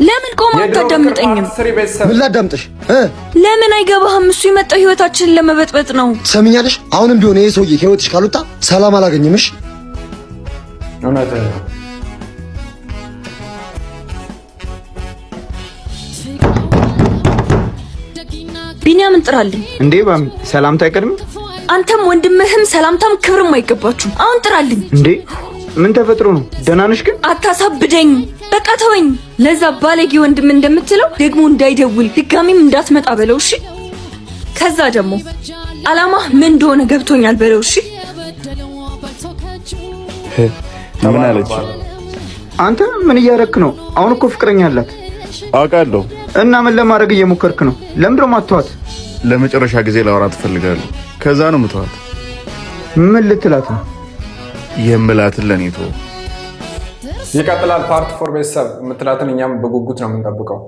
ለምን ቆማ አታዳምጠኝም? ምን ላዳምጥሽ? ለምን አይገባህም? እሱ የመጣው ህይወታችንን ለመበጥበጥ ነው። ትሰሚኛለሽ? አሁንም ቢሆን ይሄ ሰውዬ ከህይወትሽ ካልወጣ ሰላም አላገኝምሽ። እውነት ነው። ቢኒያም እንጥራልኝ እንዴ ባሚ ሰላምታ አይቀድም? አንተም ወንድምህም ሰላምታም ክብርም አይገባችሁም። አሁን ጥራልኝ። እንዴ ምን ተፈጥሮ ነው? ደህና ነሽ ግን? አታሳብደኝ፣ በቃ ተወኝ። ለዛ ባለጌ ወንድም እንደምትለው ደግሞ እንዳይደውል ድጋሚም እንዳትመጣ በለው እሺ። ከዛ ደግሞ አላማህ ምን እንደሆነ ገብቶኛል በለው እሺ። ምን አለች? አንተ ምን እያረክ ነው? አሁን እኮ ፍቅረኛ አላት አውቃለሁ። እና ምን ለማድረግ እየሞከርክ ነው? ለምንድነው ማትተዋት? ለመጨረሻ ጊዜ ላወራት እፈልጋለሁ። ከዛ ነው ምተዋት። ምን ልትላት ነው? የምላትን ለኔ ተው። ይቀጥላል። ፓርት 4 ቤተሰብ የምትላትን እኛም በጉጉት ነው የምንጠብቀው።